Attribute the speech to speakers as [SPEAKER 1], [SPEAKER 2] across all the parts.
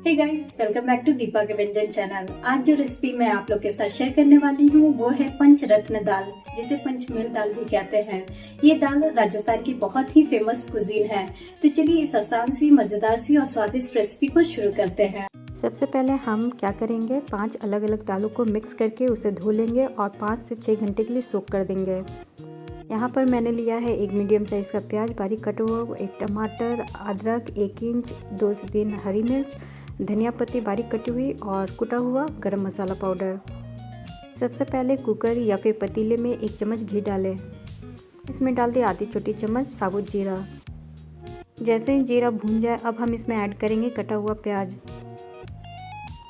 [SPEAKER 1] Hey guys, welcome back to Deepa के व्यंजन channel. आज जो रेसिपी मैं आप लोग के साथ शेयर करने वाली हूँ वो है पंचरत्न दाल, जिसे पंचमेल दाल भी कहते हैं। ये दाल राजस्थान की बहुत ही फेमस कुजीन है। तो चलिए इस आसान सी, मजेदार सी और स्वादिष्ट रेसिपी को शुरू करते हैं।
[SPEAKER 2] सबसे पहले हम क्या करेंगे, 5 अलग अलग दालों को मिक्स करके उसे धो लेंगे और 5 से 6 घंटे के लिए सोक कर देंगे। यहाँ पर मैंने लिया है एक मीडियम साइज़ का प्याज बारीक कटा हुआ, एक टमाटर, अदरक 1 इंच, 2 से 3 हरी मिर्च, धनिया पत्ती बारीक कटी हुई और कुटा हुआ गरम मसाला पाउडर। सबसे पहले कुकर या फिर पतीले में 1 चम्मच घी डालें। इसमें डाल दें आधी छोटी चम्मच साबुत जीरा। जैसे ही जीरा भून जाए अब हम इसमें ऐड करेंगे कटा हुआ प्याज।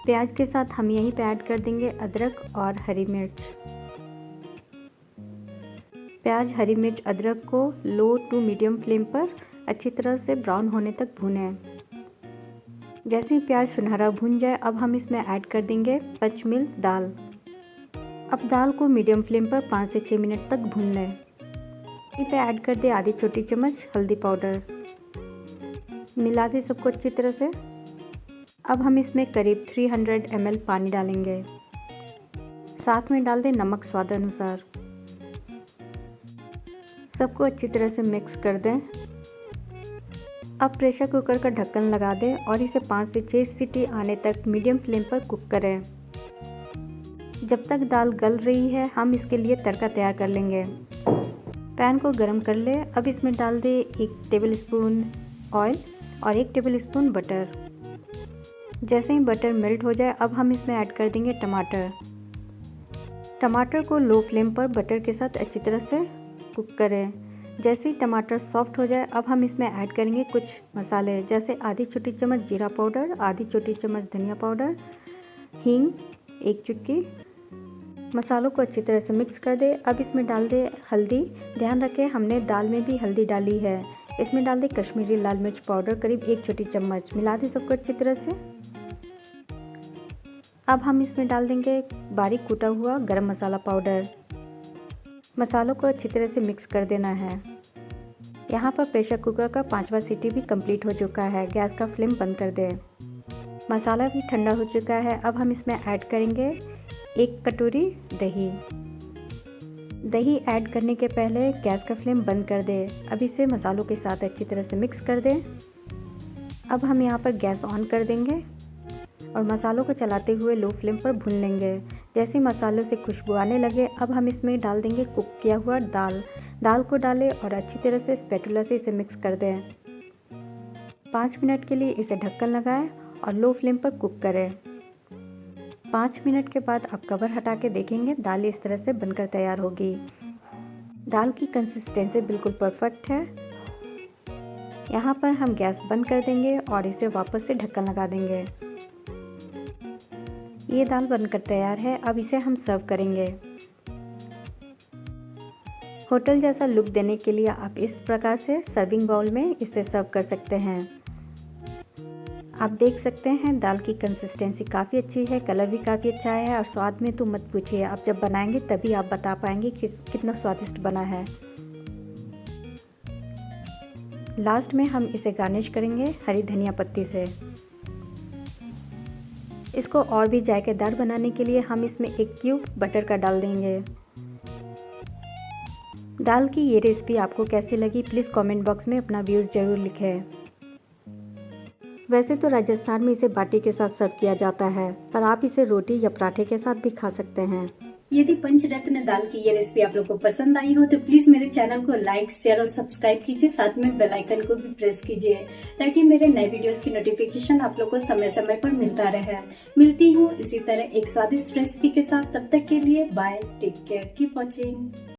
[SPEAKER 2] प्याज के साथ हम यहीं पे ऐड कर देंगे अदरक और हरी मिर्च। प्याज, हरी मिर्च, अदरक को लो टू मीडियम फ्लेम पर अच्छी तरह से ब्राउन होने तक भूनें। जैसे ही प्याज सुनहरा भून जाए अब हम इसमें ऐड कर देंगे पंचमेल दाल। अब दाल को मीडियम फ्लेम पर 5 से 6 मिनट तक भून लें। इस पे ऐड कर दें आधी छोटी चम्मच हल्दी पाउडर। मिला दें सबको अच्छी तरह से। अब हम इसमें करीब 300 ml पानी डालेंगे। साथ में डाल दें नमक स्वाद अनुसार। सबको अच्छी तरह से मिक्स कर दें। अब प्रेशर कुकर का ढक्कन लगा दें और इसे 5 से 6 सीटी आने तक मीडियम फ्लेम पर कुक करें। जब तक दाल गल रही है हम इसके लिए तड़का तैयार कर लेंगे। पैन को गरम कर लें। अब इसमें डाल दें 1 टेबलस्पून ऑयल और 1 टेबलस्पून बटर। जैसे ही बटर मेल्ट हो जाए अब हम इसमें ऐड कर देंगे टमाटर। टमाटर को लो फ्लेम पर बटर के साथ अच्छी तरह से कुक करें। जैसे ही टमाटर सॉफ्ट हो जाए अब हम इसमें ऐड करेंगे कुछ मसाले, जैसे आधी छोटी चम्मच जीरा पाउडर, आधी छोटी चम्मच धनिया पाउडर, हींग 1 चुटकी। मसालों को अच्छी तरह से मिक्स कर दे। अब इसमें डाल दे हल्दी। ध्यान रखें हमने दाल में भी हल्दी डाली है। इसमें डाल दे कश्मीरी लाल मिर्च पाउडर करीब 1 छोटी चम्मच। मिला दें सबको अच्छी तरह से। अब हम इसमें डाल देंगे बारीक कूटा हुआ गरम मसाला पाउडर। मसालों को अच्छी तरह से मिक्स कर देना है। यहाँ पर प्रेशर कुकर का 5वां सीटी भी कंप्लीट हो चुका है। गैस का फ्लेम बंद कर दें। मसाला भी ठंडा हो चुका है। अब हम इसमें ऐड करेंगे 1 कटोरी दही। दही ऐड करने के पहले गैस का फ्लेम बंद कर दें। अब इसे मसालों के साथ अच्छी तरह से मिक्स कर दें। अब हम यहाँ पर गैस ऑन कर देंगे और मसालों को चलाते हुए लो फ्लेम पर भून लेंगे। जैसे ही मसालों से खुशबू आने लगे अब हम इसमें डाल देंगे कुक किया हुआ दाल को डालें और अच्छी तरह से स्पैटुला से इसे मिक्स कर दें। 5 मिनट के लिए इसे ढक्कन लगाएं और लो फ्लेम पर कुक करें। 5 मिनट के बाद आप कवर हटा के देखेंगे दाल इस तरह से बनकर तैयार होगी। दाल की कंसिस्टेंसी बिल्कुल परफेक्ट है। यहाँ पर हम गैस बंद कर देंगे और इसे वापस से ढक्कन लगा देंगे। ये दाल बनकर तैयार है। अब इसे हम सर्व करेंगे। होटल जैसा लुक देने के लिए आप इस प्रकार से सर्विंग बाउल में इसे सर्व कर सकते हैं। आप देख सकते हैं दाल की कंसिस्टेंसी काफ़ी अच्छी है, कलर भी काफ़ी अच्छा है और स्वाद में तो मत पूछिए। आप जब बनाएंगे तभी आप बता पाएंगे कि कितना स्वादिष्ट बना है। लास्ट में हम इसे गार्निश करेंगे हरी धनिया पत्ती से। इसको और भी जायकेदार बनाने के लिए हम इसमें 1 क्यूब बटर का डाल देंगे। दाल की ये रेसिपी आपको कैसी लगी प्लीज़ कमेंट बॉक्स में अपना व्यूज़ ज़रूर लिखें। वैसे तो राजस्थान में इसे बाटी के साथ सर्व किया जाता है, पर आप इसे रोटी या पराठे के साथ भी खा सकते हैं।
[SPEAKER 1] यदि पंचरत्न दाल की ये रेसिपी आप लोग को पसंद आई हो तो प्लीज मेरे चैनल को लाइक, शेयर और सब्सक्राइब कीजिए। साथ में बेल आइकन को भी प्रेस कीजिए ताकि मेरे नए वीडियोस की नोटिफिकेशन आप लोग को समय समय पर मिलता रहे। मिलती हूँ इसी तरह एक स्वादिष्ट रेसिपी के साथ। तब तक के लिए bye, take care, keep watching.